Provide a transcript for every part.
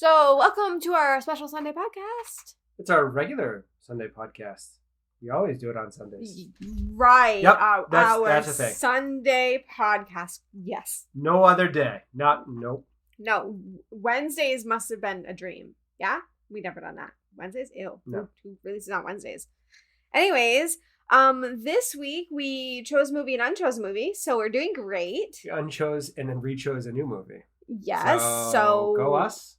So, welcome to our special Sunday podcast. It's our regular Sunday podcast. We always do it on Sundays. Right. Yep, Our that's a thing. Sunday podcast. Yes. No other day. Nope. No, Wednesdays must have been a dream. Yeah? We never done that. Wednesdays? Ew. No. Who releases on Wednesdays? Anyways, this week we chose a movie and unchose a movie, so we're doing great. We unchose and then rechose a new movie. Yes. So go us.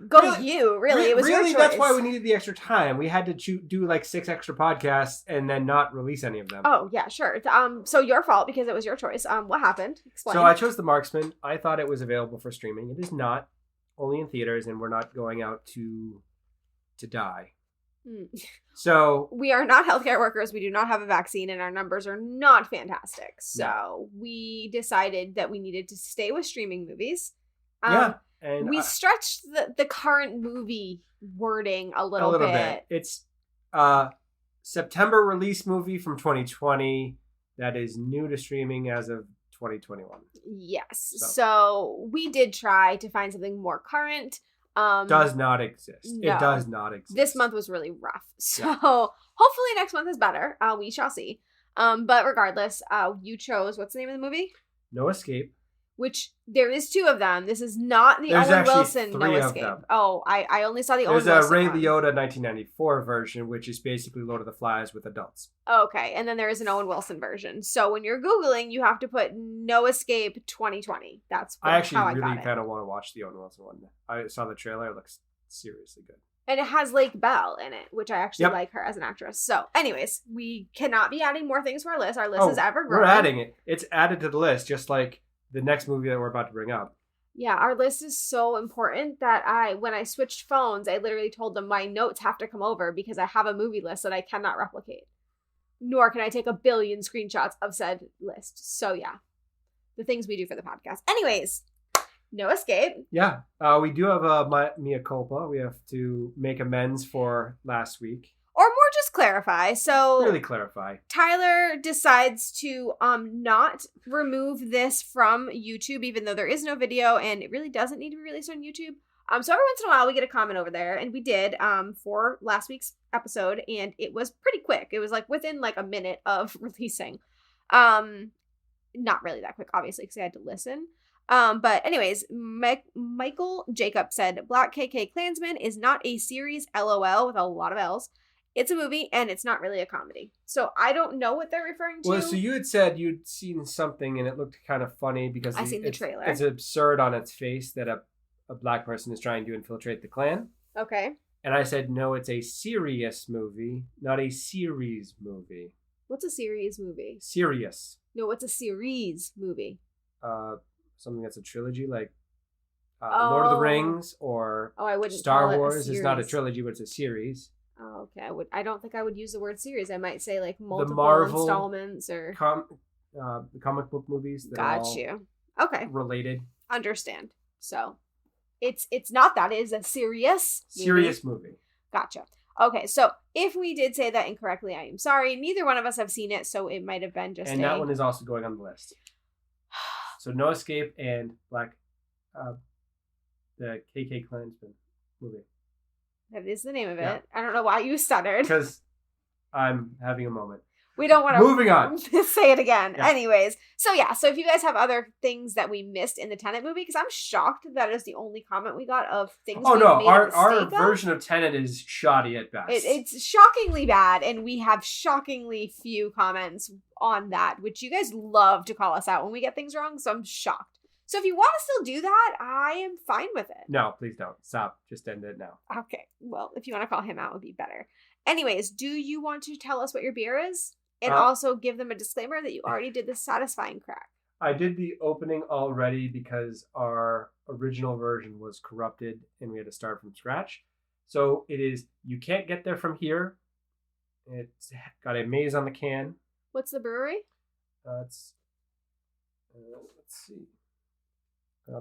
Go you. Really, it was your choice. That's why we needed the extra time. We had to do like 6 extra podcasts and then not release any of them. Oh yeah, sure. So your fault because it was your choice. What happened? Explain. So I chose The Marksman. I thought it was available for streaming. It is not. Only in theaters, and we're not going out to die. So we are not healthcare workers. We do not have a vaccine, and our numbers are not fantastic. So we decided that we needed to stay with streaming movies. And we stretched the current movie wording a little bit. It's September release movie from 2020 that is new to streaming as of 2021. Yes. So we did try to find something more current. Does not exist. No. It does not exist. This month was really rough. So hopefully next month is better. We shall see. But regardless, you chose, what's the name of the movie? No Escape. Which there is 2 of them. This is not the Owen Wilson No Escape. Oh, I only saw the Owen Wilson. There's a Ray Liotta 1994 version, which is basically Lord of the Flies with adults. Okay, and then there is an Owen Wilson version. So when you're Googling, you have to put No Escape 2020. That's I actually really kind of want to watch the Owen Wilson one. I saw the trailer. It looks seriously good. And it has Lake Bell in it, which I actually like her as an actress. So anyways, we cannot be adding more things to our list. Our list is ever growing. We're adding it. It's added to the list, just like the next movie that we're about to bring up. Yeah, our list is so important that when I switched phones, I literally told them my notes have to come over because I have a movie list that I cannot replicate. Nor can I take a billion screenshots of said list. So yeah, the things we do for the podcast. Anyways, No Escape. Yeah, we do have a mea culpa. We have to make amends for last week. Or more just clarify. So really clarify. Tyler decides to not remove this from YouTube, even though there is no video and it really doesn't need to be released on YouTube. So every once in a while we get a comment over there, and we did for last week's episode, and it was pretty quick. It was like within like a minute of releasing. Not really that quick, obviously, because I had to listen. But anyways, Michael Jacob said, Black KK Klansman is not a series, LOL, with a lot of L's. It's a movie, and it's not really a comedy. So I don't know what they're referring to. Well, so you had said you'd seen something, and it looked kind of funny because I seen the trailer. It's absurd on its face that a black person is trying to infiltrate the Klan. Okay. And I said, no, it's a serious movie, not a series movie. What's a series movie? Serious. No, what's a series movie? Something that's a trilogy, like Lord of the Rings or I wouldn't Star Wars is not a trilogy, but it's a series. Oh, okay. I don't think I would use the word series. I might say like multiple the Marvel installments or the comic book movies that Got are all you. Okay. related. Understand. So it's not that. It is a serious movie. Gotcha. Okay, so if we did say that incorrectly, I am sorry. Neither one of us have seen it, so it might have been just And that one is also going on the list. So No Escape and the KK Klansman movie. That is the name of it. Yeah. I don't know why you stuttered. Because I'm having a moment. We don't want to Moving on. say it again. Yeah. Anyways, so if you guys have other things that we missed in the Tenet movie, because I'm shocked that is the only comment we got of things. Oh no, made a our mistake of. version of Tenet is shoddy at best. It's shockingly bad, and we have shockingly few comments on that, which you guys love to call us out when we get things wrong. So I'm shocked. So if you want to still do that, I am fine with it. No, please don't. Stop. Just end it now. Okay. Well, if you want to call him out, it would be better. Anyways, do you want to tell us what your beer is? And also give them a disclaimer that you already did the satisfying crack. I did the opening already because our original version was corrupted and we had to start from scratch. So it is You Can't Get There From Here. It's got a maze on the can. What's the brewery? Let's see.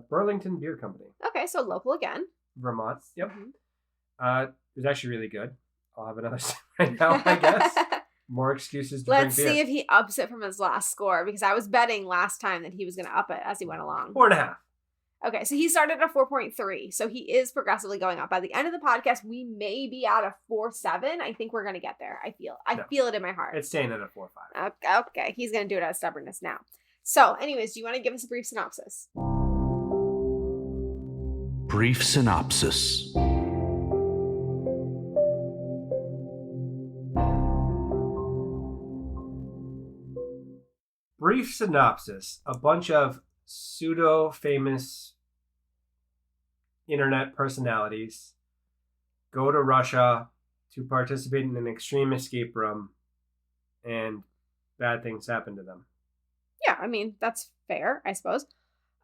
Burlington Beer Company. Okay, so local again. Vermont. Yep. Mm-hmm. It was actually really good. I'll have another sip right now, I guess. More excuses to Let's drink beer. see if he ups it from his last score, because I was betting last time that he was going to up it as he went along. 4.5. Okay, so he started at a 4.3, so he is progressively going up. By the end of the podcast, we may be at a 4.7. I think we're going to get there. I feel it in my heart. It's staying at a 4.5. Okay, he's going to do it out of stubbornness now. So, anyways, do you want to give us a brief synopsis? Brief synopsis. Brief synopsis. A bunch of pseudo-famous internet personalities go to Russia to participate in an extreme escape room, and bad things happen to them. Yeah, I mean, that's fair, I suppose.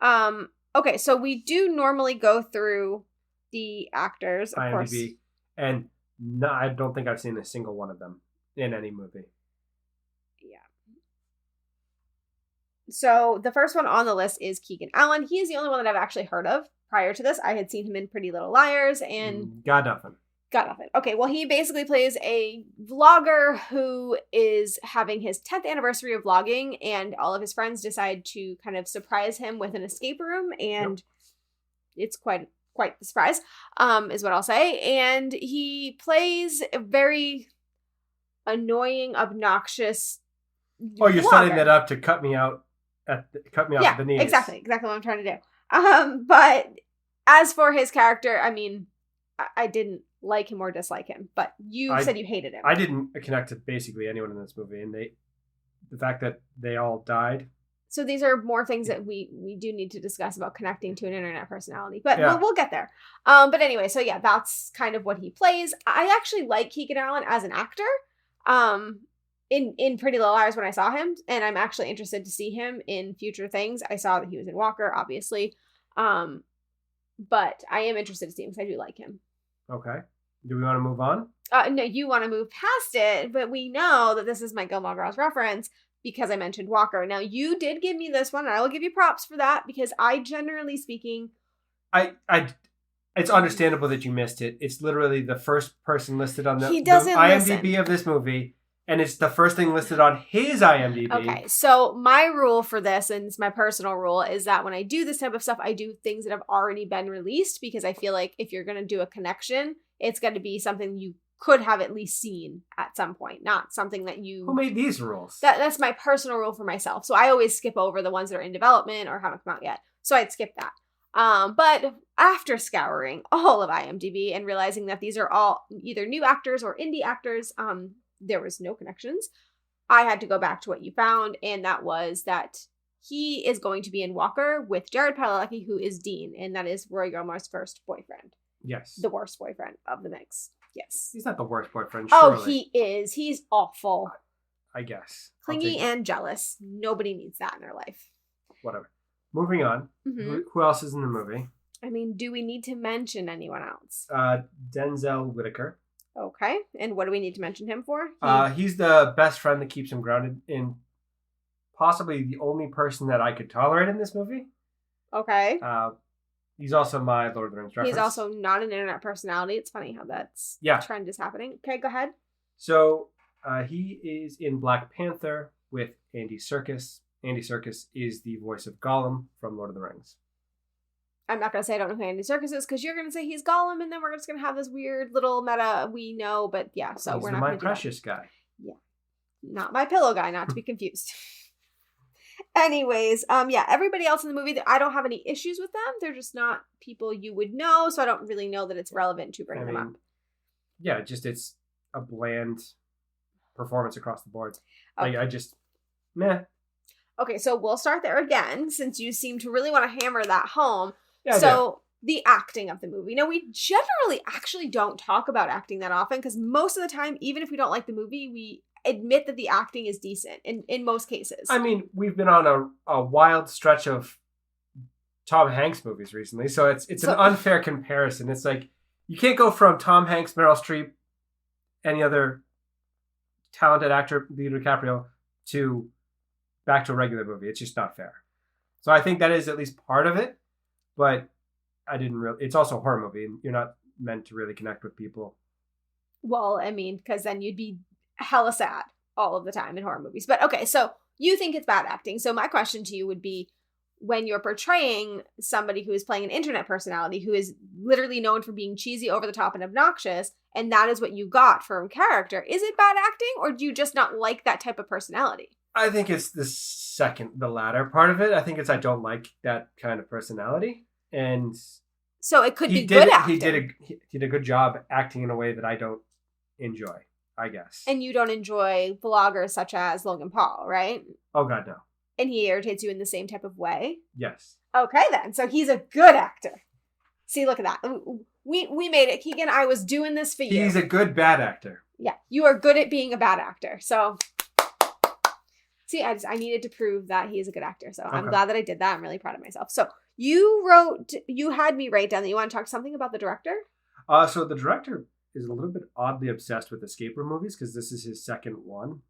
Okay, so we do normally go through the actors, of course. IMDb, and no, I don't think I've seen a single one of them in any movie. Yeah. So the first one on the list is Keegan Allen. He is the only one that I've actually heard of. Prior to this, I had seen him in Pretty Little Liars and... Got nothing. Okay, well, he basically plays a vlogger who is having his 10th anniversary of vlogging, and all of his friends decide to kind of surprise him with an escape room, and it's quite the surprise, is what I'll say. And he plays a very annoying, obnoxious Oh, you're vlogger. setting that up to cut me out at the knees. Exactly what I'm trying to do. But as for his character, I mean, I didn't like him or dislike him, but you said you hated him. I didn't connect to basically anyone in this movie, and the fact that they all died. So these are more things that we do need to discuss about connecting to an internet personality, but Yeah. we'll get there. But anyway, so yeah, that's kind of what he plays. I actually like Keegan Allen as an actor. In Pretty Little Liars when I saw him, and I'm actually interested to see him in future things. I saw that he was in Walker, obviously. But I am interested to see him because I do like him. Okay. Do we want to move on? No, you want to move past it, but we know that this is my Gilmore Girls reference because I mentioned Walker. Now, you did give me this one, and I will give you props for that because I, generally speaking... It's understandable that you missed it. It's literally the first person listed on the IMDb listen. Of this movie, and it's the first thing listed on his IMDb. Okay, so my rule for this, and it's my personal rule, is that when I do this type of stuff, I do things that have already been released because I feel like if you're going to do a connection, it's going to be something you could have at least seen at some point, not something that you... Who made these rules? That's my personal rule for myself. So I always skip over the ones that are in development or haven't come out yet. So I'd skip that. But after scouring all of IMDb and realizing that these are all either new actors or indie actors, there was no connections. I had to go back to what you found, and that was that he is going to be in Walker with Jared Padalecki, who is Dean, and that is Roy Gilmore's first boyfriend. Yes. The worst boyfriend of the mix. Yes. He's not the worst boyfriend, surely. Oh, he is. He's awful. I guess. Clingy and jealous. Nobody needs that in their life. Whatever. Moving on. Mm-hmm. Who else is in the movie? I mean, do we need to mention anyone else? Denzel Whitaker. Okay. And what do we need to mention him for? He's the best friend that keeps him grounded, in possibly the only person that I could tolerate in this movie. Okay. He's also my Lord of the Rings reference. He's also not an internet personality. It's funny how that's trend is happening. Okay, go ahead. So he is in Black Panther with Andy Serkis. Andy Serkis is the voice of Gollum from Lord of the Rings. I'm not going to say I don't know who Andy Serkis is because you're going to say he's Gollum, and then we're just going to have this weird little meta we know, but yeah, so he's we're not my going to precious guy. Yeah. Not my pillow guy, not to be confused. Anyways, everybody else in the movie, I don't have any issues with them. They're just not people you would know, so I don't really know that it's relevant to bring them up. Yeah, it's a bland performance across the board. Okay. I just, meh. Okay, so we'll start there again, since you seem to really want to hammer that home. Yeah, so, the acting of the movie. Now, we generally actually don't talk about acting that often, because most of the time, even if we don't like the movie, we admit that the acting is decent in most cases. I mean, we've been on a wild stretch of Tom Hanks movies recently, so it's an unfair comparison. It's like, you can't go from Tom Hanks, Meryl Streep, any other talented actor, Leonardo DiCaprio, to back to a regular movie. It's just not fair. So I think that is at least part of it, but it's also a horror movie, and you're not meant to really connect with people. Well, I mean, because then you'd be hella sad all of the time in horror movies. But okay, so you think it's bad acting. So my question to you would be, when you're portraying somebody who is playing an internet personality who is literally known for being cheesy, over the top, and obnoxious, and that is what you got from character. Is it bad acting, or do you just not like that type of personality? I think it's the latter part of it. I think it's I don't like that kind of personality. And so it could be good acting. He did a good job acting in a way that I don't enjoy, I guess. And you don't enjoy vloggers such as Logan Paul, right? Oh, God, no. And he irritates you in the same type of way? Yes. Okay, then. So he's a good actor. See, look at that. We made it. Keegan, I was doing this for you. He's a good bad actor. Yeah, you are good at being a bad actor. So, see, I needed to prove that he is a good actor. So I'm glad that I did that. I'm really proud of myself. So you had me write down that you want to talk something about the director? So the director is a little bit oddly obsessed with escape room movies because this is his second one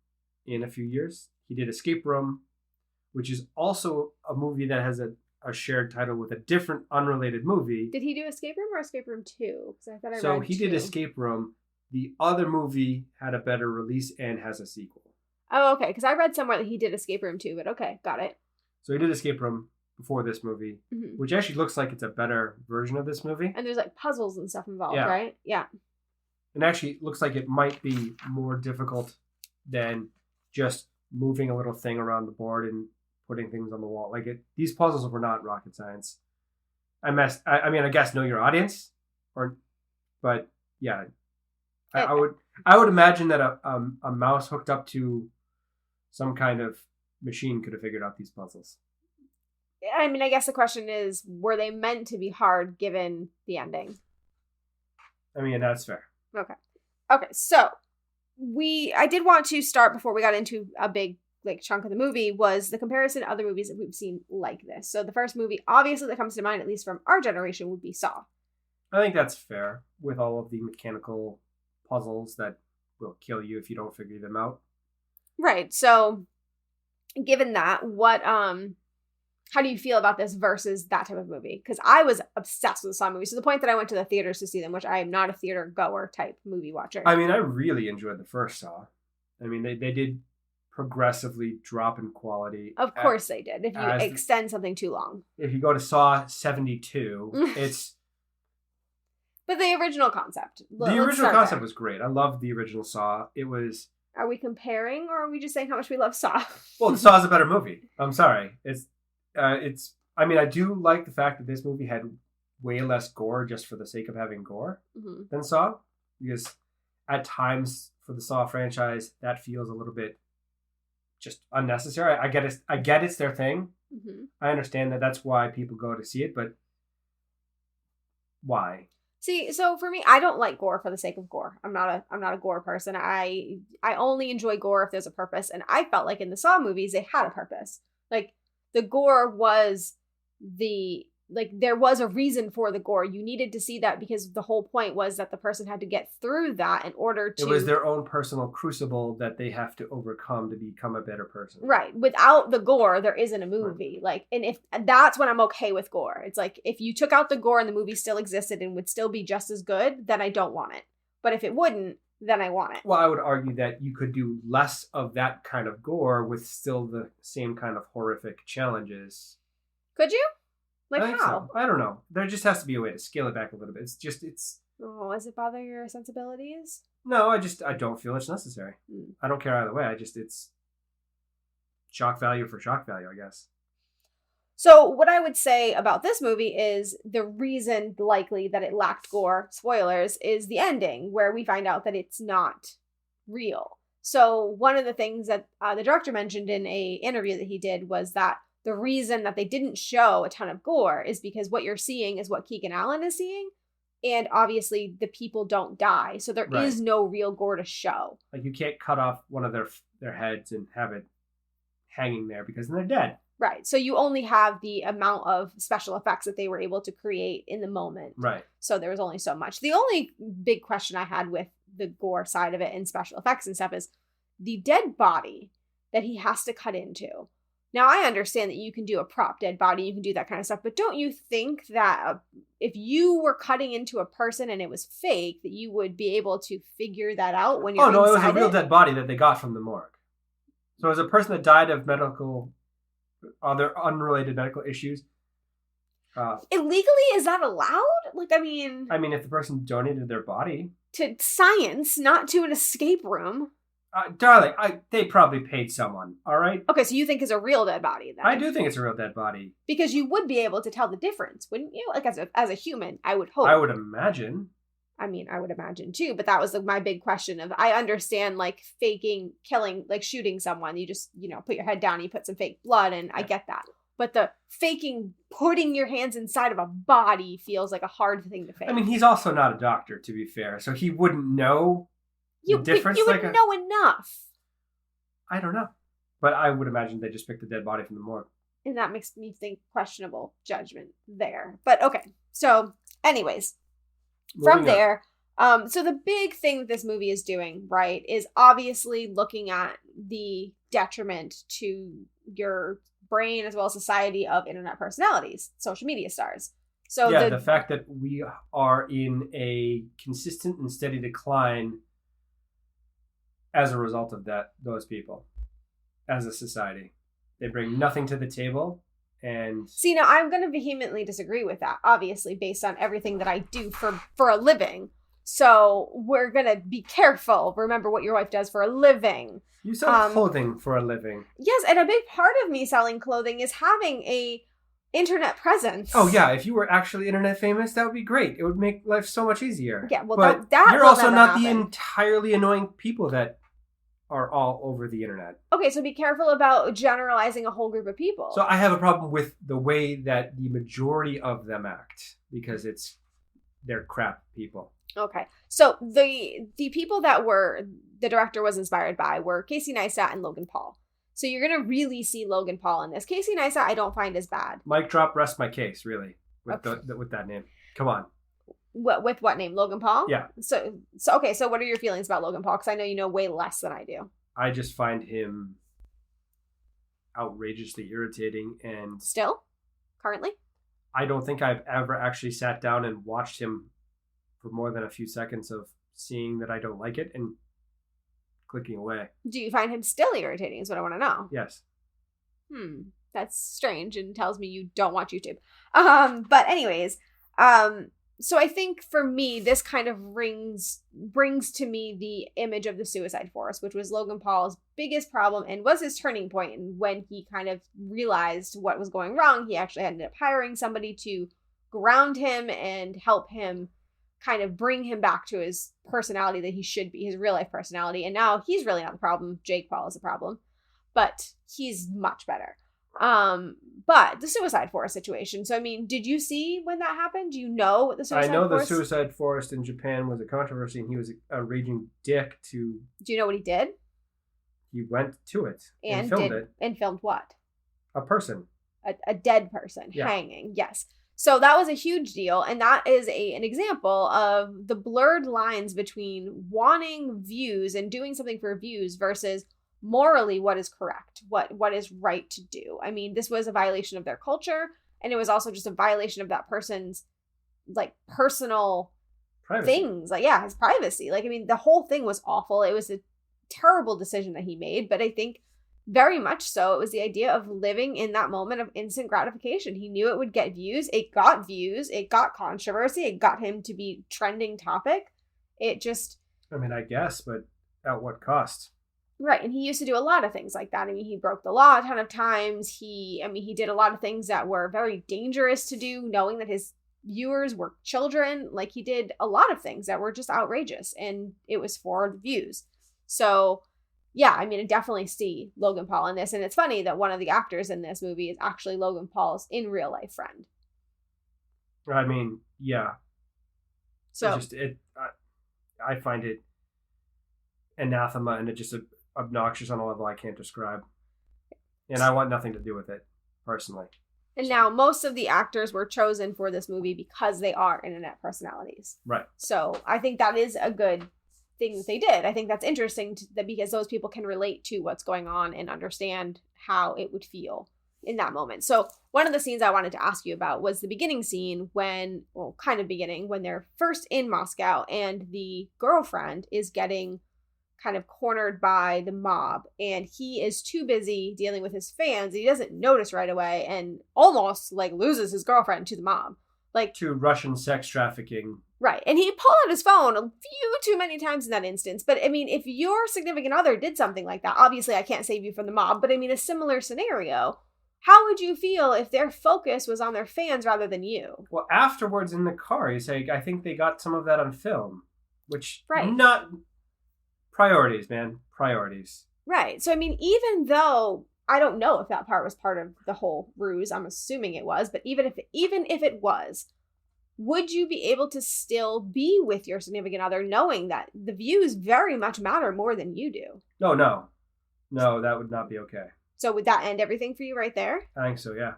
in a few years. He did Escape Room, which is also a movie that has a shared title with a different unrelated movie. Did he do Escape Room or Escape Room 2? Because I thought I So read he 2. did Escape Room. The other movie had a better release and has a sequel. Oh, okay. Because I read somewhere that he did Escape Room 2, but okay, got it. So he did Escape Room before this movie, which actually looks like it's a better version of this movie. And there's like puzzles and stuff involved, Yeah. right? Yeah. And actually it looks like it might be more difficult than just moving a little thing around the board and putting things on the wall. These puzzles were not rocket science. I guess know your audience, but yeah, I would imagine that a mouse hooked up to some kind of machine could have figured out these puzzles. I mean, I guess the question is, were they meant to be hard given the ending? I mean, that's fair. Okay. So I did want to start before we got into a big chunk of the movie was the comparison to other movies that we've seen like this. So the first movie, obviously, that comes to mind, at least from our generation, would be Saw. I think that's fair with all of the mechanical puzzles that will kill you if you don't figure them out. Right. So given that, how do you feel about this versus that type of movie? Because I was obsessed with the Saw movies to the point that I went to the theaters to see them, which I am not a theater goer type movie watcher. I mean, I really enjoyed the first Saw. I mean, they did progressively drop in quality. Of course they did. If you extend something too long. If you go to Saw 72, it's... But the original concept. The original concept was great. I loved the original Saw. It was... Are we comparing, or are we just saying how much we love Saw? Well, Saw is a better movie. I'm sorry. I mean, I do like the fact that this movie had way less gore just for the sake of having gore than Saw. Because at times for the Saw franchise, that feels a little bit just unnecessary. I get it's their thing. I understand that that's why people go to see it, but why? See, so for me, I don't like gore for the sake of gore. I'm not a gore person. I only enjoy gore if there's a purpose, and I felt like in the Saw movies they had a purpose. Like the gore was there was a reason for the gore. You needed to see that because the whole point was that the person had to get through that in order to... It was their own personal crucible that they have to overcome to become a better person. Right. Without the gore, there isn't a movie. Right. And if that's when I'm okay with gore. It's like, if you took out the gore and the movie still existed and would still be just as good, then I don't want it. But if it wouldn't, then I want it. Well, I would argue that you could do less of that kind of gore with still the same kind of horrific challenges. Could you? Like I how? So. I don't know. There just has to be a way to scale it back a little bit. Oh, does it bother your sensibilities? No, I don't feel it's necessary. I don't care either way. It's shock value for shock value, I guess. So what I would say about this movie is the reason likely that it lacked gore, spoilers, is the ending where we find out that it's not real. So one of the things that the director mentioned in a interview that he did was that the reason that they didn't show a ton of gore is because what you're seeing is what Keegan Allen is seeing. And obviously the people don't die. So there is no real gore to show. Like you can't cut off one of their heads and have it hanging there because then they're dead. Right. So you only have the amount of special effects that they were able to create in the moment. Right. So there was only so much. The only big question I had with the gore side of it and special effects and stuff is the dead body that he has to cut into. Now, I understand that you can do a prop dead body, you can do that kind of stuff, but don't you think that if you were cutting into a person and it was fake, that you would be able to figure that out when you're inside it was a real dead body that they got from the morgue. So it was a person that died of medical other unrelated medical issues. Illegally, is that allowed? Like, I mean, if the person donated their body, to science, not to an escape room. darling, they probably paid someone. All right. Okay, so you think it's a real dead body then? I do think it's a real dead body because you would be able to tell the difference, wouldn't you? Like as a human, I would hope. I would imagine. I mean, I would imagine too, but that was like my big question of, I understand like faking, killing, like shooting someone. You just, put your head down, you put some fake blood in. I get that. But the faking, putting your hands inside of a body feels like a hard thing to fake. I mean, he's also not a doctor, to be fair, so he wouldn't know the difference. You would know enough. I don't know. But I would imagine they just picked a dead body from the morgue. And that makes me think questionable judgment there. But okay. So anyways, from there, so the big thing that this movie is doing, right, is obviously looking at the detriment to your brain as well as society of internet personalities, social media stars. So the fact that we are in a consistent and steady decline as a result of those people as a society. They bring nothing to the table. And see, now I'm going to vehemently disagree with that, obviously, based on everything that I do for a living. So we're going to be careful. Remember what your wife does for a living. You sell clothing for a living. Yes, and a big part of me selling clothing is having a internet presence. Oh yeah, if you were actually internet famous, that would be great. It would make life so much easier. Yeah, well, but that you're will also never not happen. the entirely annoying people that are all over the internet. Okay, so be careful about generalizing a whole group of people. So I have a problem with the way that the majority of them act, because they're crap people. Okay, so the people that the director was inspired by were Casey Neistat and Logan Paul. So you're going to really see Logan Paul in this. Casey Neistat I don't find as bad. Mic drop, rest my case, really, with that name. Come on. With what name? Logan Paul? Yeah. So okay, so what are your feelings about Logan Paul? Because I know you know way less than I do. I just find him outrageously irritating, and still? Currently? I don't think I've ever actually sat down and watched him for more than a few seconds of seeing that I don't like it and clicking away. Do you find him still irritating is what I want to know. Yes. That's strange and tells me you don't watch YouTube. But anyways, so I think for me, this kind of brings to me the image of the Suicide Force, which was Logan Paul's biggest problem and was his turning point. And when he kind of realized what was going wrong, he actually ended up hiring somebody to ground him and help him kind of bring him back to his personality that he should be, his real life personality. And now he's really not the problem. Jake Paul is the problem, but he's much better. But the Suicide Forest situation. So, I mean, did you see when that happened? Do you know what the Suicide Forest? I know the Suicide Forest in Japan was a controversy, and he was a raging dick to... Do you know what he did? He went to it and filmed it. And filmed what? A person. A dead person hanging, yes. So that was a huge deal, and that is an example of the blurred lines between wanting views and doing something for views versus morally what is correct, what is right to do. I mean, this was a violation of their culture, and it was also just a violation of that person's like personal privacy. Things, like his privacy. Like, I mean, the whole thing was awful. It was a terrible decision that he made, but I think very much so it was the idea of living in that moment of instant gratification. He knew it would get views. It got views. It got controversy. It got him to be trending topic. It just... I mean, I guess, but at what cost? Right, and he used to do a lot of things like that. I mean, he broke the law a ton of times. He did a lot of things that were very dangerous to do, knowing that his viewers were children. Like, he did a lot of things that were just outrageous, and it was for the views. So, yeah, I mean, I definitely see Logan Paul in this, and it's funny that one of the actors in this movie is actually Logan Paul's in real life friend. I mean, yeah. So I find it anathema, and it just obnoxious on a level I can't describe. And I want nothing to do with it, personally. And now most of the actors were chosen for this movie because they are internet personalities. Right. So I think that is a good thing that they did. I think that's interesting because those people can relate to what's going on and understand how it would feel in that moment. So one of the scenes I wanted to ask you about was the beginning scene when they're first in Moscow and the girlfriend is getting kind of cornered by the mob, and he is too busy dealing with his fans. He doesn't notice right away and almost like loses his girlfriend to the mob. Like To Russian sex trafficking. right. And he pulled out his phone a few too many times in that instance. But I mean, if your significant other did something like that, obviously I can't save you from the mob, but I mean a similar scenario, how would you feel if their focus was on their fans rather than you? Well, afterwards in the car, you say, I think they got some of that on film, which Right. not priorities, man. Priorities. Right. So I mean, even though I don't know if that part was part of the whole ruse, I'm assuming it was, but even if it was, would you be able to still be with your significant other knowing that the views very much matter more than you do? No, that would not be okay. So would that end everything for you right there? I think so, yeah.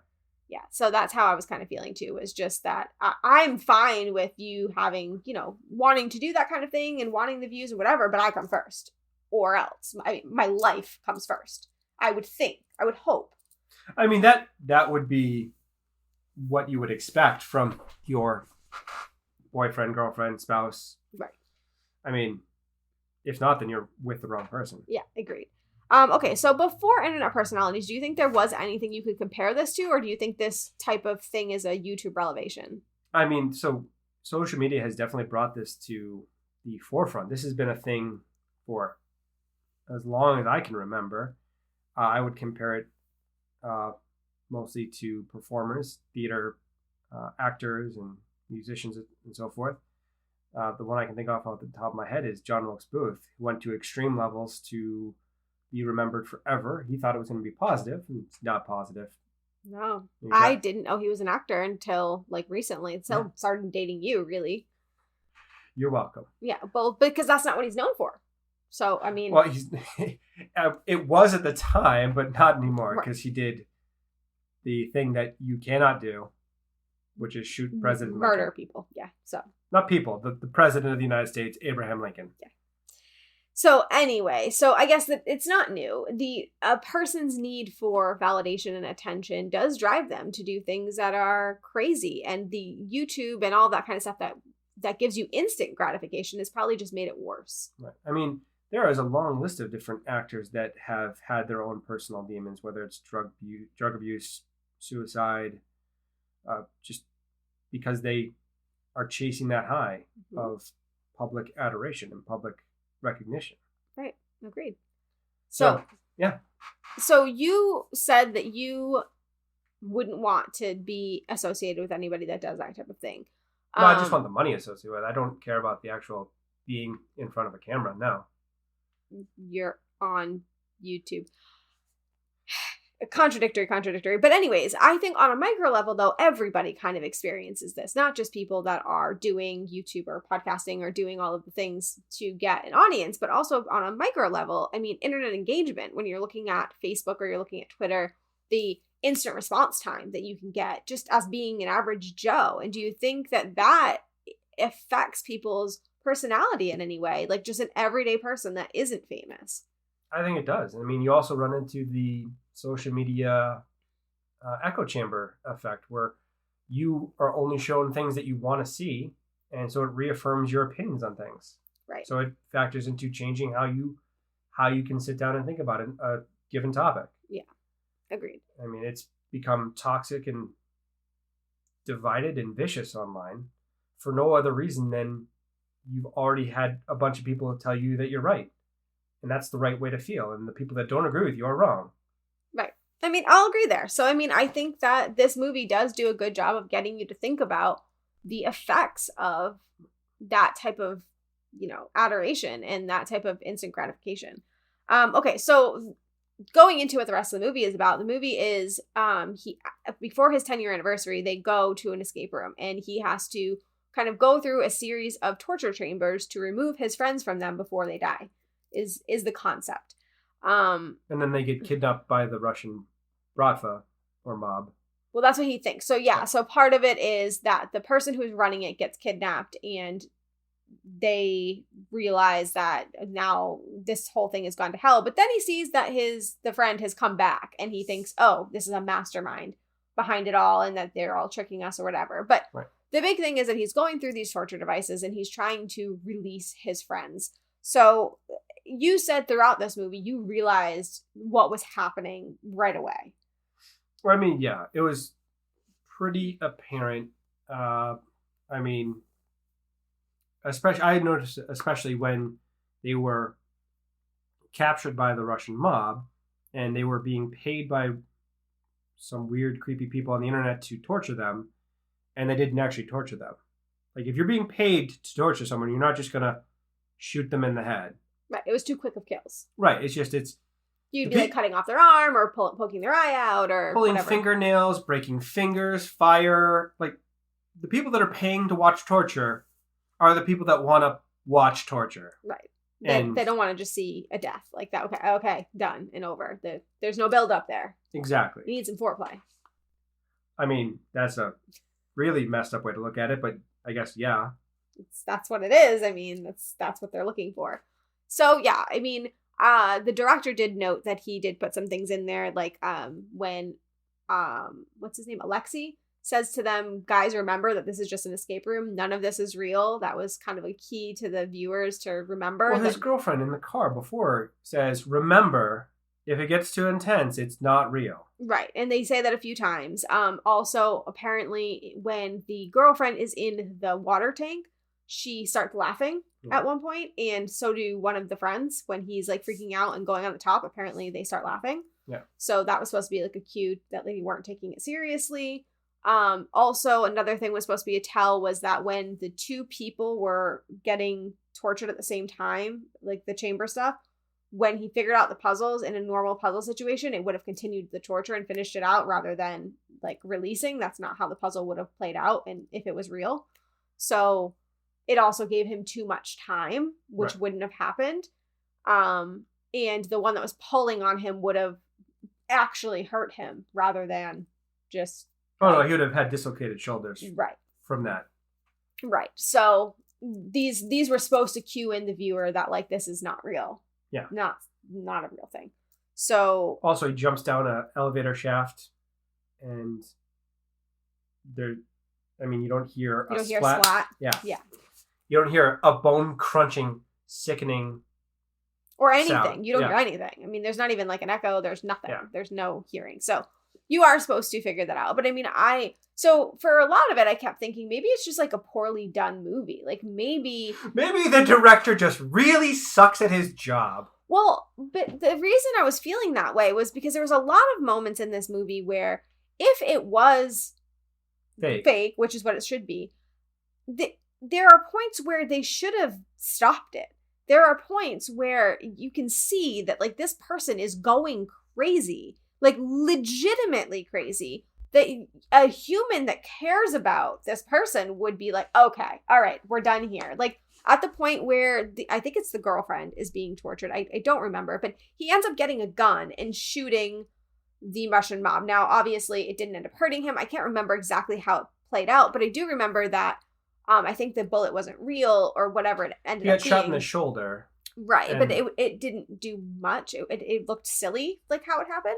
Yeah, so that's how I was kind of feeling too, was just that I'm fine with you having, wanting to do that kind of thing and wanting the views or whatever, but I come first. Or else. I mean, my life comes first. I would think. I would hope. I mean, that would be what you would expect from your boyfriend, girlfriend, spouse. Right. I mean, if not, then you're with the wrong person. Yeah, agreed. Okay, so before internet personalities, do you think there was anything you could compare this to, or do you think this type of thing is a YouTube revelation? I mean, so social media has definitely brought this to the forefront. This has been a thing for as long as I can remember. I would compare it mostly to performers, theater actors, and musicians, and so forth. The one I can think of off the top of my head is John Wilkes Booth, who went to extreme levels to be remembered forever. He thought it was going to be positive, and it's not positive. No. Okay. I didn't know he was an actor until, recently. Until started dating you, really. You're welcome. Yeah, well, because that's not what he's known for. So, I mean... Well, it was at the time, but not anymore, because he did the thing that you cannot do, which is shoot President Murder Lincoln. people, yeah, so... Not people, the President of the United States, Abraham Lincoln. Yeah. So anyway, so I guess that it's not new. A person's need for validation and attention does drive them to do things that are crazy. And the YouTube and all that kind of stuff that gives you instant gratification has probably just made it worse. Right. I mean, there is a long list of different actors that have had their own personal demons, whether it's drug abuse, suicide, just because they are chasing that high of public adoration and public recognition. Right. Agreed. So yeah. So you said that you wouldn't want to be associated with anybody that does that type of thing. No, I just want the money associated with it. I don't care about the actual being in front of a camera. No. You're on YouTube. Contradictory. But anyways, I think on a micro level, though, everybody kind of experiences this. Not just people that are doing YouTube or podcasting or doing all of the things to get an audience, but also on a micro level. I mean, internet engagement, when you're looking at Facebook or you're looking at Twitter, the instant response time that you can get just as being an average Joe. And do you think that affects people's personality in any way? Like just an everyday person that isn't famous? I think it does. I mean, you also run into the social media echo chamber effect, where you are only shown things that you want to see, and so it reaffirms your opinions on things. Right. So it factors into changing how you can sit down and think about a given topic. Yeah, agreed. I mean, it's become toxic and divided and vicious online for no other reason than you've already had a bunch of people tell you that you're right. And that's the right way to feel. And the people that don't agree with you are wrong. Right. I mean, I'll agree there. So, I mean, I think that this movie does do a good job of getting you to think about the effects of that type of, adoration and that type of instant gratification. Okay, so going into what the rest of the movie is about, the movie is before his 10-year anniversary, they go to an escape room and he has to kind of go through a series of torture chambers to remove his friends from them before they die. Is the concept. And then they get kidnapped by the Russian Bratva or mob. Well, that's what he thinks. So yeah, so part of it is that the person who's running it gets kidnapped and they realize that now this whole thing has gone to hell. But then he sees that the friend has come back and he thinks, oh, this is a mastermind behind it all and that they're all tricking us or whatever. But right. The big thing is that he's going through these torture devices and he's trying to release his friends. So you said throughout this movie, you realized what was happening right away. Well, I mean, yeah, it was pretty apparent. I mean, I noticed, especially when they were captured by the Russian mob and they were being paid by some weird, creepy people on the internet to torture them, and they didn't actually torture them. Like, if you're being paid to torture someone, you're not just going to shoot them in the head. Right. It was too quick of kills. Right. It's You'd be like cutting off their arm or poking their eye out or pulling whatever. fingernails, breaking fingers, fire. Like, the people that are paying to watch torture are the people that want to watch torture. Right. And they don't want to just see a death like that. Okay, done and over. There's no build up there. Exactly. You need some foreplay. I mean, that's a really messed up way to look at it, but I guess, yeah. That's what it is. I mean, that's what they're looking for. So, yeah, I mean, the director did note that he did put some things in there, like when, what's his name? Alexei says to them, guys, remember that this is just an escape room. None of this is real. That was kind of a key to the viewers to remember. Well, his girlfriend in the car before says, remember, if it gets too intense, it's not real. Right. And they say that a few times. Also, apparently, when the girlfriend is in the water tank, she starts laughing at one point, and so do one of the friends when he's like freaking out and going on the top. Apparently, they start laughing. Yeah. So that was supposed to be like a cue that they weren't taking it seriously. Also, another thing was supposed to be a tell was that when the two people were getting tortured at the same time, like the chamber stuff, when he figured out the puzzles in a normal puzzle situation, it would have continued the torture and finished it out rather than like releasing. That's not how the puzzle would have played out, and if it was real. So it also gave him too much time, which wouldn't have happened. And the one that was pulling on him would have actually hurt him rather than just... Oh, no, he would have had dislocated shoulders. Right. From that. Right. So these were supposed to cue in the viewer that, like, this is not real. Yeah. Not a real thing. So... Also, he jumps down an elevator shaft, and there... I mean, you don't hear a splat. Yeah. You don't hear a bone-crunching, sickening or anything. sound. You don't hear anything. I mean, there's not even like an echo. There's nothing. Yeah. There's no hearing. So you are supposed to figure that out. But I mean, so for a lot of it, I kept thinking maybe it's just like a poorly done movie. Like maybe the director just really sucks at his job. Well, but the reason I was feeling that way was because there was a lot of moments in this movie where if it was fake, which is what it should be, there are points where they should have stopped it. There are points where you can see that, like, this person is going crazy, like, legitimately crazy, that a human that cares about this person would be like, okay, all right, we're done here. Like, at the point where I think it's the girlfriend is being tortured. I don't remember, but he ends up getting a gun and shooting the Russian mob. Now, obviously, it didn't end up hurting him. I can't remember exactly how it played out, but I do remember that I think the bullet wasn't real or whatever it ended up being. He got shot in the shoulder. Right, but it didn't do much. It looked silly, like how it happened.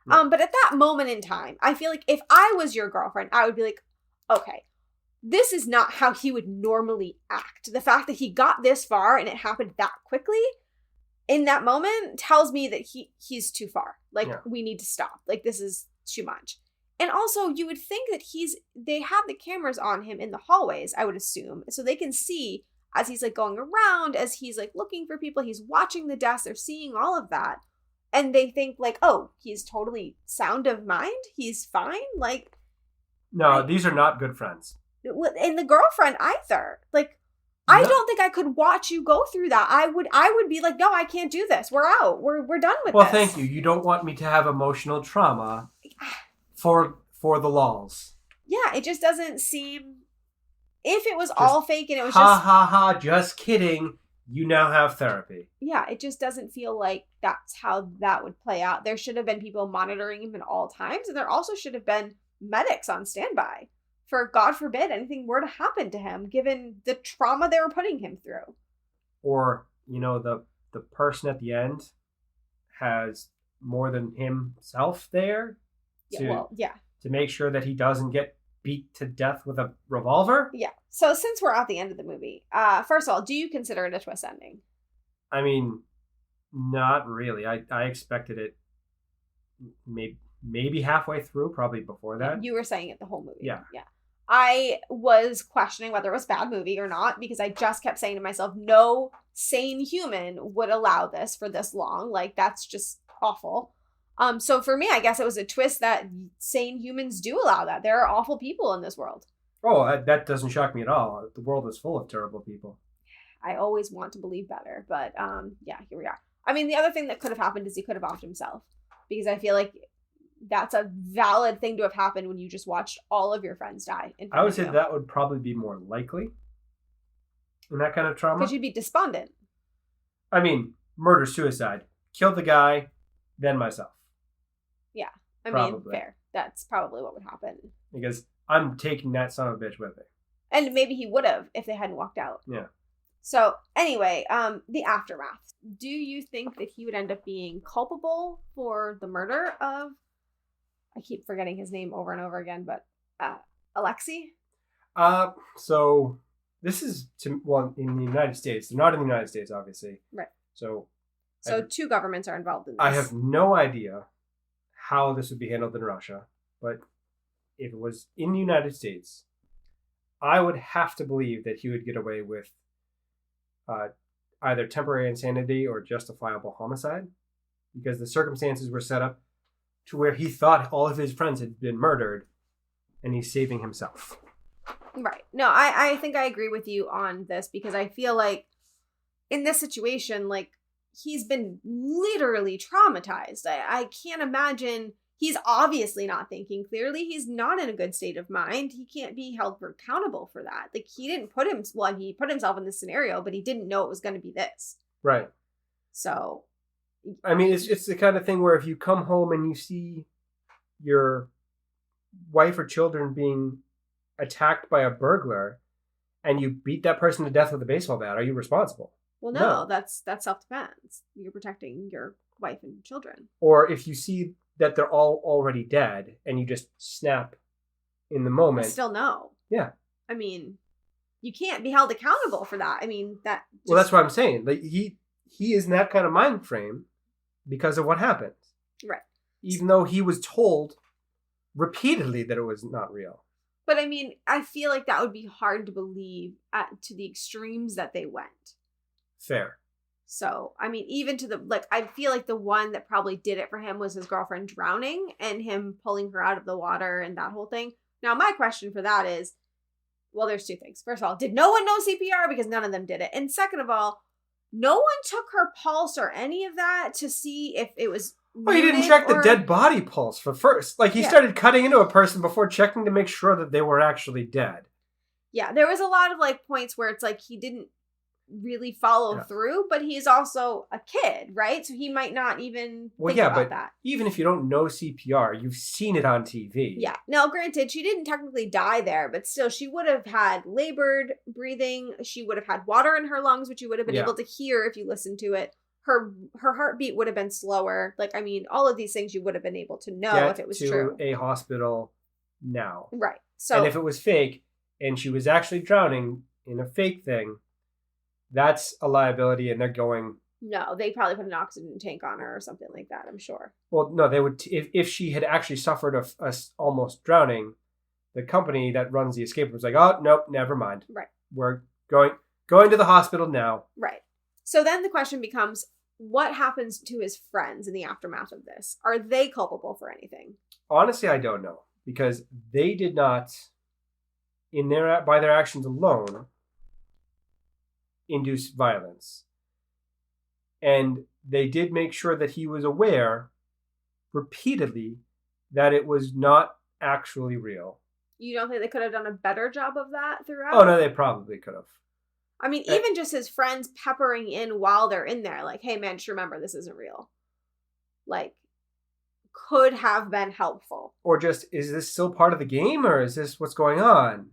Right. But at that moment in time, I feel like if I was your girlfriend, I would be like, okay, this is not how he would normally act. The fact that he got this far and it happened that quickly in that moment tells me that he's too far. Like, we need to stop. Like, this is too much. And also, you would think that they have the cameras on him in the hallways, I would assume, so they can see as he's, like, going around, as he's, like, looking for people, he's watching the desk, they're seeing all of that. And they think, like, oh, he's totally sound of mind? He's fine? Like... No, these are not good friends. And the girlfriend either. Like, no. I don't think I could watch you go through that. I would be like, no, I can't do this. We're out. We're done with this. Well, thank you. You don't want me to have emotional trauma for the lols. Yeah, it just doesn't seem... If it was all fake and it was just kidding. You now have therapy. Yeah, it just doesn't feel like that's how that would play out. There should have been people monitoring him at all times, and there also should have been medics on standby for, God forbid, anything were to happen to him, given the trauma they were putting him through. Or, the person at the end has more than himself there to make sure that he doesn't get beat to death with a revolver. Yeah. So since we're at the end of the movie, first of all, do you consider it a twist ending? I mean, Not really. I expected it maybe halfway through, probably before that. You were saying it the whole movie. Yeah. Yeah. I was questioning whether it was a bad movie or not because I just kept saying to myself, no sane human would allow this for this long. Like, that's just awful. So for me, I guess it was a twist that sane humans do allow that. There are awful people in this world. Oh, that doesn't shock me at all. The world is full of terrible people. I always want to believe better, but yeah, here we are. I mean, the other thing that could have happened is he could have offed himself, because I feel like that's a valid thing to have happened when you just watched all of your friends die. I would say that would probably be more likely in that kind of trauma. Because you'd be despondent. I mean, murder-suicide. Kill the guy, then myself. Yeah, I Probably. mean, fair. That's probably what would happen. Because I'm taking that son of a bitch with me. And maybe he would have if they hadn't walked out. Yeah. So anyway, the aftermath. Do you think that he would end up being culpable for the murder of, I keep forgetting his name over and over again, but Alexei? So this is in the United States. They're not in the United States, obviously. Right. So Two governments are involved in this. I have no idea how this would be handled in Russia, but if it was in the United States, I would have to believe that he would get away with either temporary insanity or justifiable homicide, because the circumstances were set up to where he thought all of his friends had been murdered and he's saving himself. Right. No, I think I agree with you on this, because I feel like in this situation, like, he's been literally traumatized. I can't imagine. He's obviously not thinking clearly. He's not in a good state of mind. He can't be held accountable for that. Like, he didn't he put himself in this scenario, but he didn't know it was going to be this. Right. So, I mean, it's the kind of thing where if you come home and you see your wife or children being attacked by a burglar and you beat that person to death with a baseball bat, are you responsible? well, no. That's self-defense. You're protecting your wife and children. Or if you see that they're all already dead and you just snap in the moment. But still, no. Yeah. I mean, you can't be held accountable for that. I mean, that. Well, that's what I'm saying. Like, he is in that kind of mind frame because of what happened. Right. Even though he was told repeatedly that it was not real. But I mean, I feel like that would be hard to believe to the extremes that they went. Fair. So, I mean, even to I feel like the one that probably did it for him was his girlfriend drowning and him pulling her out of the water and that whole thing. Now, my question for that is, well, there's two things. First of all, did no one know CPR? Because none of them did it. And second of all, no one took her pulse or any of that to see if it was. Well, he didn't check the dead body pulse for first. Like, he started cutting into a person before checking to make sure that they were actually dead. Yeah, there was a lot of points where it's like he didn't really follow through, but he's also a kid, right? So he might not even think about that. Even if you don't know CPR, you've seen it on TV. Yeah. Now, granted, she didn't technically die there, but still, she would have had labored breathing. She would have had water in her lungs, which you would have been able to hear if you listened to it. Her heartbeat would have been slower. Like, I mean, all of these things you would have been able to know if it was true. A hospital now. Right. So, and if it was fake and she was actually drowning in a fake thing, that's a liability, and they're going. No, they probably put an oxygen tank on her or something like that, I'm sure. Well, no, they would. If she had actually suffered a almost drowning, the company that runs the escape was like, oh, nope, never mind. Right. We're going to the hospital now. Right. So then the question becomes, what happens to his friends in the aftermath of this? Are they culpable for anything? Honestly, I don't know, because they did not, by their actions alone, induce violence. And they did make sure that he was aware repeatedly that it was not actually real. You don't think they could have done a better job of that throughout? Oh, no, they probably could have. I mean, even just his friends peppering in while they're in there, like, hey, man, just remember, this isn't real. Like, could have been helpful. Or just, is this still part of the game, or is this what's going on?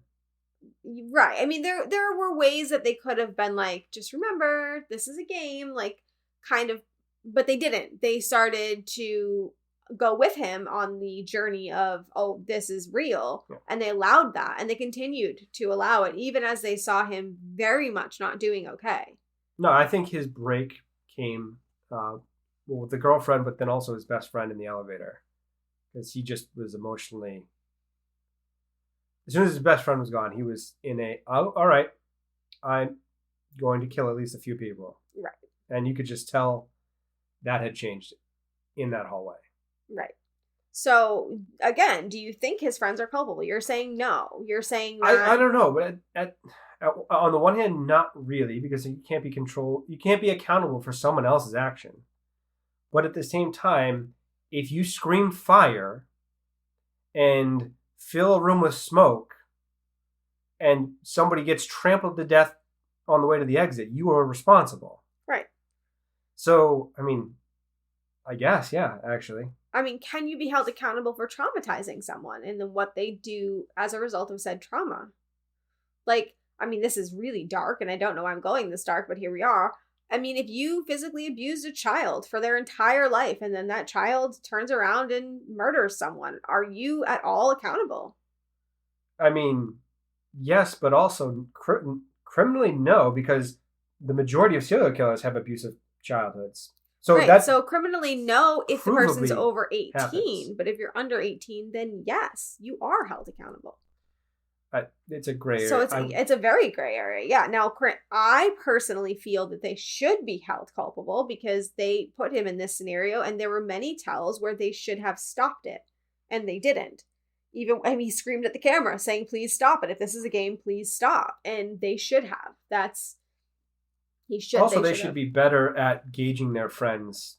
Right. I mean, there were ways that they could have been like, just remember, this is a game, like, kind of, but they didn't. They started to go with him on the journey of, oh, this is real. Yeah. And they allowed that, and they continued to allow it, even as they saw him very much not doing okay. No, I think his break came with the girlfriend, but then also his best friend in the elevator, because he just was emotionally. As soon as his best friend was gone, he was in all right, I'm going to kill at least a few people. Right. And you could just tell that had changed in that hallway. Right. So, again, do you think his friends are culpable? You're saying no. You're saying that... I don't know, but on the one hand, not really, because you can't be accountable for someone else's action. But at the same time, if you scream fire and fill a room with smoke and somebody gets trampled to death on the way to the exit, you are responsible. Right. So, I mean, I guess, yeah, actually. I mean, can you be held accountable for traumatizing someone and then what they do as a result of said trauma? Like, I mean, this is really dark, and I don't know why I'm going this dark, but here we are. I mean, if you physically abused a child for their entire life and then that child turns around and murders someone, are you at all accountable? I mean, yes, but also criminally no, because the majority of serial killers have abusive childhoods. So right. So criminally no if the person's provably over 18, happens. but if you're under 18, then yes, you are held accountable. It's a gray area. So it's a very gray area. Yeah. Now, I personally feel that they should be held culpable because they put him in this scenario, and there were many tells where they should have stopped it, and they didn't. Even when he screamed at the camera saying, "Please stop it. If this is a game, please stop." And they should have. He should. Also, they should be better at gauging their friends'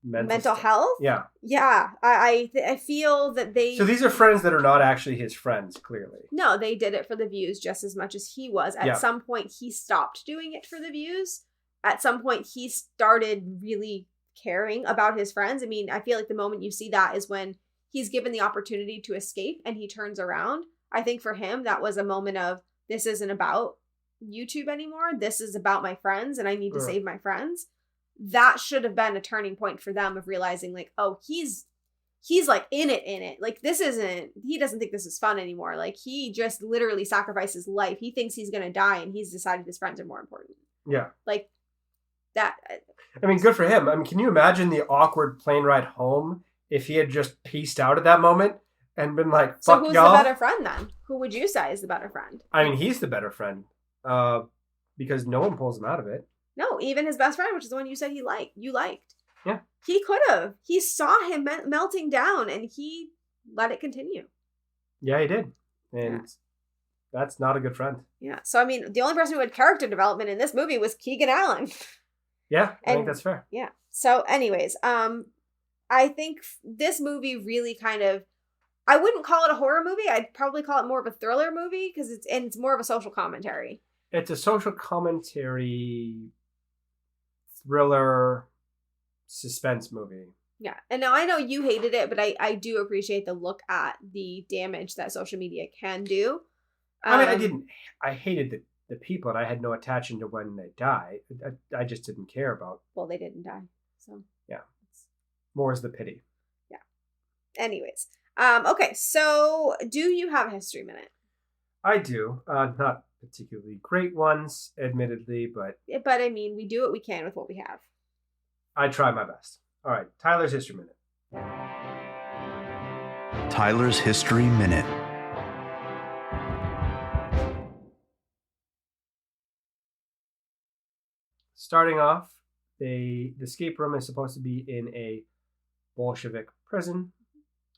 mental health. Yeah. Yeah. I feel that they. So these are friends that are not actually his friends, clearly. No, they did it for the views just as much as he was. At Yeah. some point, he stopped doing it for the views. At some point, he started really caring about his friends. I mean, I feel like the moment you see that is when he's given the opportunity to escape and he turns around. I think for him, that was a moment of, this isn't about YouTube anymore. This is about my friends, and I need to save my friends. That should have been a turning point for them of realizing, like, oh, he's like in it. Like, he doesn't think this is fun anymore. Like, he just literally sacrificed his life. He thinks he's going to die, and he's decided his friends are more important. Yeah. Like, that. I mean, good for him. I mean, can you imagine the awkward plane ride home if he had just pieced out at that moment and been like, fuck y'all? So who's y'all? the better friend then? Who would you say is the better friend? I mean, he's the better friend because no one pulls him out of it. No, even his best friend, which is the one you said you liked. Yeah. He could have. He saw him melting down, and he let it continue. Yeah, he did. And that's not a good friend. Yeah. So, I mean, the only person who had character development in this movie was Keegan Allen. Yeah, I think that's fair. Yeah. So, anyways, I think this movie really kind of, I wouldn't call it a horror movie. I'd probably call it more of a thriller movie because it's more of a social commentary. It's a social commentary, thriller, suspense movie. Yeah. And now I know you hated it, but I do appreciate the look at the damage that social media can do. I mean, I hated the people, and I had no attachment to when they die. I just didn't care about. Well, they didn't die. So. Yeah. More is the pity. Yeah. Anyways. Okay. So do you have a history minute? I do. Not particularly great ones, admittedly, but I mean, we do what we can with what we have. I try my best. All right, Tyler's History Minute. Tyler's History Minute. Starting off, the escape room is supposed to be in a Bolshevik prison.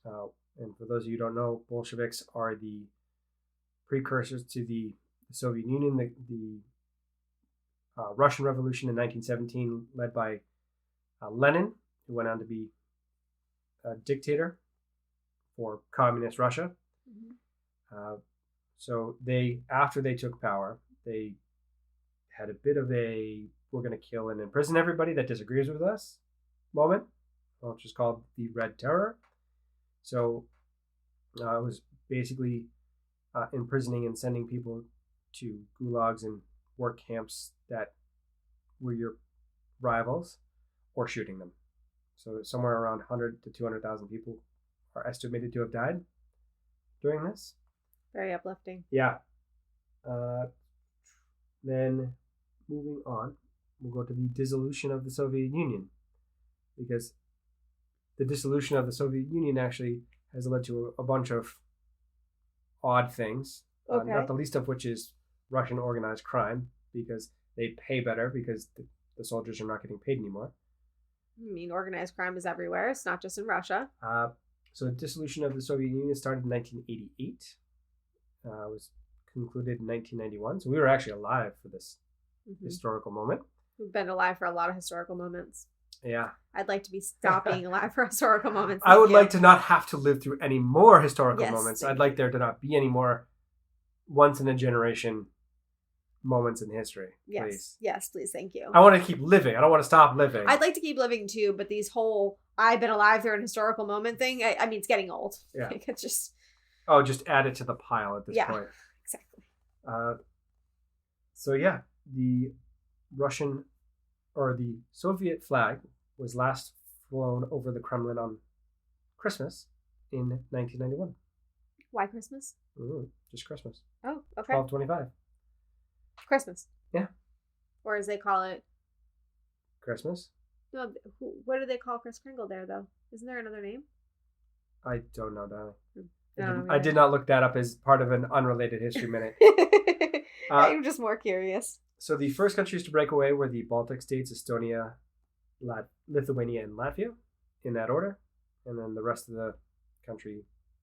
And for those of you who don't know, Bolsheviks are the precursors to the Soviet Union, the Russian Revolution in 1917, led by Lenin, who went on to be a dictator for communist Russia. Mm-hmm. So after they took power, they had a bit of a we're going to kill and imprison everybody that disagrees with us moment, which is called the Red Terror. So it was basically imprisoning and sending people to gulags and work camps that were your rivals, or shooting them. So somewhere around 100 to 200,000 people are estimated to have died during this. Very uplifting. Yeah. Then moving on, we'll go to the dissolution of the Soviet Union. because the dissolution of the Soviet Union actually has led to a bunch of odd things, Okay. not the least of which is Russian organized crime, because they pay better because the soldiers are not getting paid anymore. I mean, organized crime is everywhere. It's not just in Russia. So the dissolution of the Soviet Union started in 1988. Was concluded in 1991. So we were actually alive for this historical moment. We've been alive for a lot of historical moments. Yeah. I'd like to be stop being alive for historical moments. I would like to not have to live through any more historical moments. thank I'd like there to not be any more once in a generation moments in history. Yes. Please. Yes, please. Thank you. I want to keep living. I don't want to stop living. I'd like to keep living too, but these whole I've been alive through an historical moment thing, I mean, it's getting old. Yeah. Like, it's just... Oh, just add it to the pile at this point. Exactly. So yeah, the Soviet flag was last flown over the Kremlin on Christmas in 1991. Why Christmas? Just Christmas. Oh, okay. 12/25. Christmas. Yeah. Or as they call it... Christmas? No, what do they call Kris Kringle there, though? Isn't there another name? I don't know, darling. No, I did not look that up as part of an unrelated history minute. I'm just more curious. So the first countries to break away were the Baltic states, Estonia, Lithuania, and Latvia, in that order. And then the rest of the country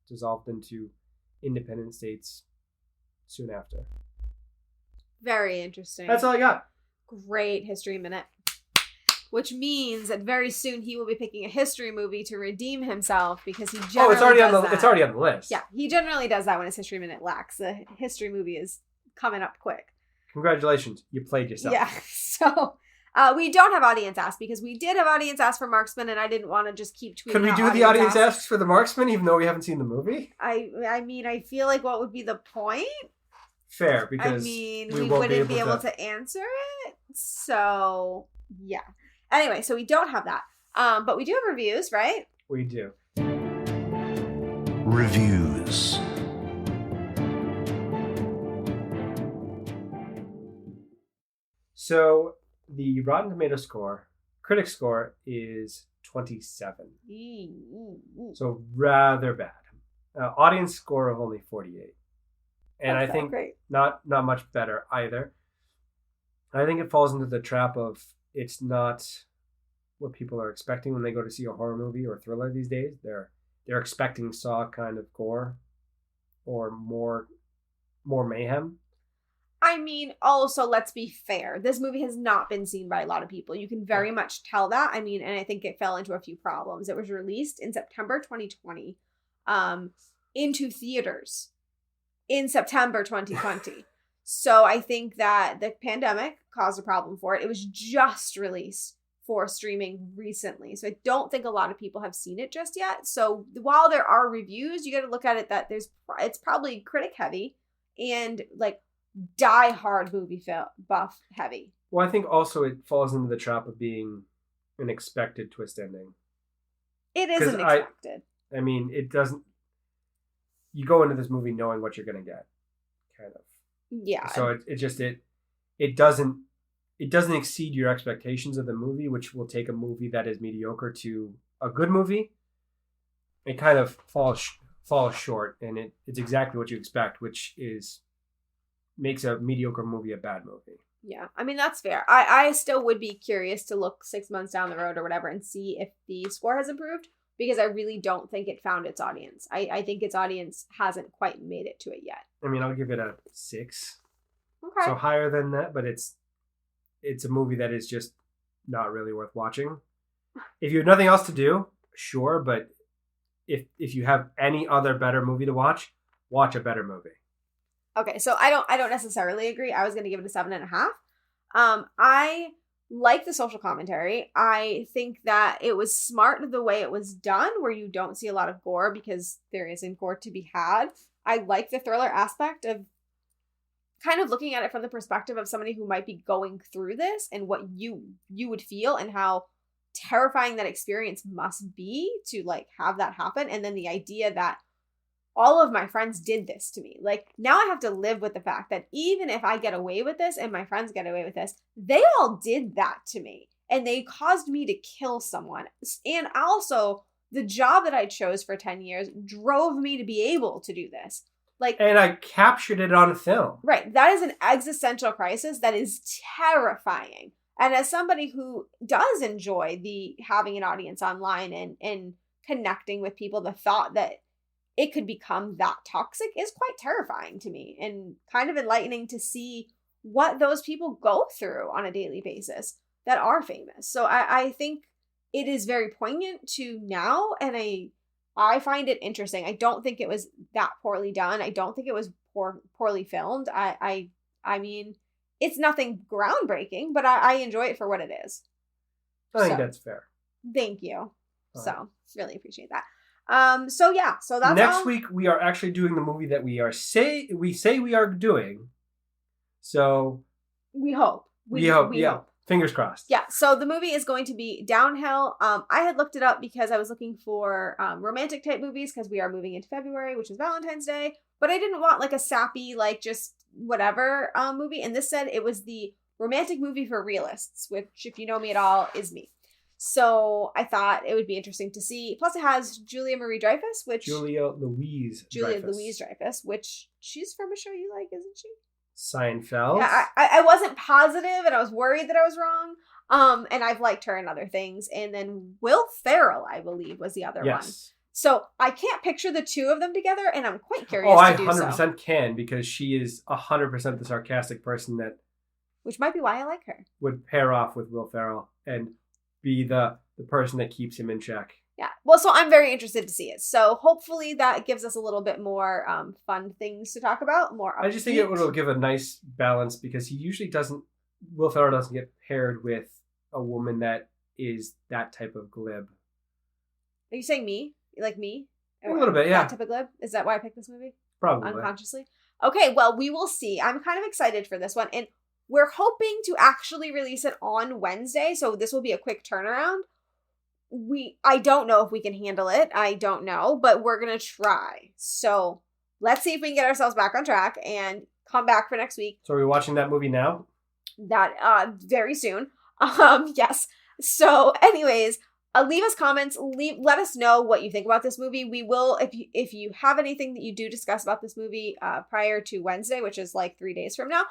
dissolved into independent states soon after. Very interesting. That's all I got. Great history minute. Which means that very soon he will be picking a history movie to redeem himself because he generally It's already on the list. Yeah, he generally does that when his history minute lacks. The history movie is coming up quick. Congratulations, you played yourself. Yeah, so we don't have audience ask because we did have audience ask for Marksman, and I didn't want to just keep tweeting. Could we out do the audience asks. asks for the Marksman even though we haven't seen the movie? I mean, I feel like what would be the point? Fair, because we won't wouldn't be able to answer it. So yeah. Anyway, so we don't have that. But we do have reviews, right? We do. Reviews. So the Rotten Tomato score, critic score, is 27. So rather bad. Audience score of only 48. And That's I think great. not much better either. I think it falls into the trap of it's not what people are expecting when they go to see a horror movie or thriller these days. They're expecting Saw kind of gore or more mayhem. I mean, also, let's be fair. This movie has not been seen by a lot of people. You can very much tell that. I mean, and I think it fell into a few problems. It was released in September 2020 into theaters in September 2020. So I think that the pandemic caused a problem for it. It was just released for streaming recently. So I don't think a lot of people have seen it just yet. So while there are reviews, you got to look at it that it's probably critic heavy and like die hard movie buff heavy. Well, I think also it falls into the trap of being an expected twist ending. It isn't expected. I mean, it doesn't. You go into this movie knowing what you're going to get, kind of. Yeah. So it doesn't exceed your expectations of the movie, which will take a movie that is mediocre to a good movie. It kind of falls short, and it's exactly what you expect, which makes a mediocre movie a bad movie. Yeah, I mean, that's fair. I still would be curious to look 6 months down the road or whatever and see if the score has improved, because I really don't think it found its audience. I think its audience hasn't quite made it to it yet. I mean, I'll give it a 6. Okay. So higher than that, but it's a movie that is just not really worth watching. If you have nothing else to do, sure, but if you have any other better movie to watch a better movie. Okay, so I don't necessarily agree. I was going to give it a 7.5. I like the social commentary. I think that it was smart the way it was done, where you don't see a lot of gore because there isn't gore to be had. I like the thriller aspect of kind of looking at it from the perspective of somebody who might be going through this and what you would feel and how terrifying that experience must be to like have that happen. And then the idea that all of my friends did this to me. Like, now I have to live with the fact that even if I get away with this and my friends get away with this, they all did that to me. and they caused me to kill someone. And also, the job that I chose for 10 years drove me to be able to do this. And I captured it on film. Right. That is an existential crisis that is terrifying. And as somebody who does enjoy having an audience online and connecting with people, the thought that it could become that toxic is quite terrifying to me, and kind of enlightening to see what those people go through on a daily basis that are famous. So I think it is very poignant to now, and I find it interesting. I don't think it was that poorly done. I don't think it was poorly filmed. I mean, it's nothing groundbreaking, but I enjoy it for what it is. I think that's fair. Thank you. All So right. really appreciate that. So that's next all. week we are actually doing the movie that we say we are doing. So We hope. We hope. Fingers crossed. Yeah, so the movie is going to be Downhill. I had looked it up because I was looking for romantic type movies, because we are moving into February, which is Valentine's Day. But I didn't want like a sappy, like just whatever movie. And this said it was the romantic movie for realists, which, if you know me at all, is me. So I thought it would be interesting to see. Plus, it has Julia Louis-Dreyfus, which she's from a show you like, isn't she? Seinfeld. Yeah, I wasn't positive, and I was worried that I was wrong. And I've liked her in other things. And then Will Ferrell, I believe, was the other one. So I can't picture the two of them together, and I'm quite curious to do so. I 100% can, because she is 100% the sarcastic person that... Which might be why I like her. ...would pair off with Will Ferrell and be the person that keeps him in check. Yeah. Well, so I'm very interested to see it. So hopefully that gives us a little bit more fun things to talk about. I just think it will give a nice balance, because he usually doesn't... Will Ferrell doesn't get paired with a woman that is that type of glib. Are you saying me? You like me? A little bit, yeah. That type of glib? Is that why I picked this movie? Probably. Unconsciously? Okay, well, we will see. I'm kind of excited for this one. And we're hoping to actually release it on Wednesday, so this will be a quick turnaround. I don't know if we can handle it. I don't know, but we're going to try. So let's see if we can get ourselves back on track and come back for next week. So are we watching that movie now? That very soon. Yes. So anyways, leave us comments. Let us know what you think about this movie. We will, if you have anything that you do discuss about this movie prior to Wednesday, which is like 3 days from now,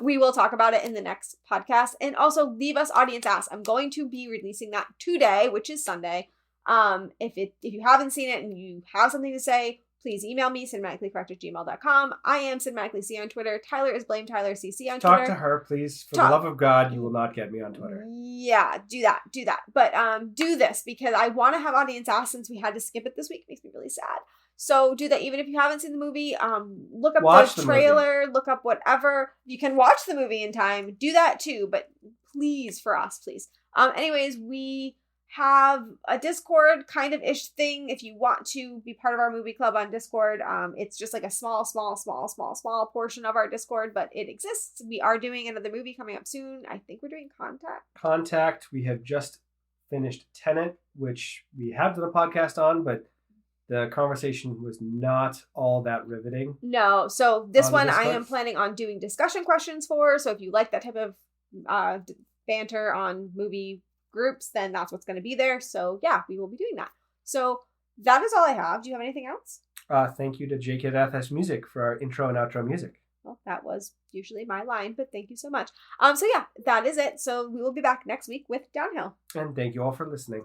we will talk about it in the next podcast. And also leave us audience ask. I'm going to be releasing that today, which is Sunday. If you haven't seen it and you have something to say, please email me, cinematicallycorrect@gmail.com. I am Cinematically C on Twitter. Tyler is Blame Tyler CC on Twitter. Talk to her, please. For the love of God, you will not get me on Twitter. Yeah, do that. But do this, because I want to have audience ask, since we had to skip it this week. It makes me really sad. So do that. Even if you haven't seen the movie, look up the trailer, look up whatever. You can watch the movie in time. Do that too. But please, for us, please. Anyways, we have a Discord kind of ish thing. If you want to be part of our movie club on Discord, it's just like a small portion of our Discord, but it exists. We are doing another movie coming up soon. I think we're doing Contact. We have just finished Tenet, which we have done a podcast on, but the conversation was not all that riveting. No. So this one I am planning on doing discussion questions for. So if you like that type of banter on movie groups, then that's what's going to be there. So yeah, we will be doing that. So that is all I have. Do you have anything else? Thank you to JKFS Music for our intro and outro music. Well, that was usually my line, but thank you so much. So yeah, that is it. So we will be back next week with Downhill. And thank you all for listening.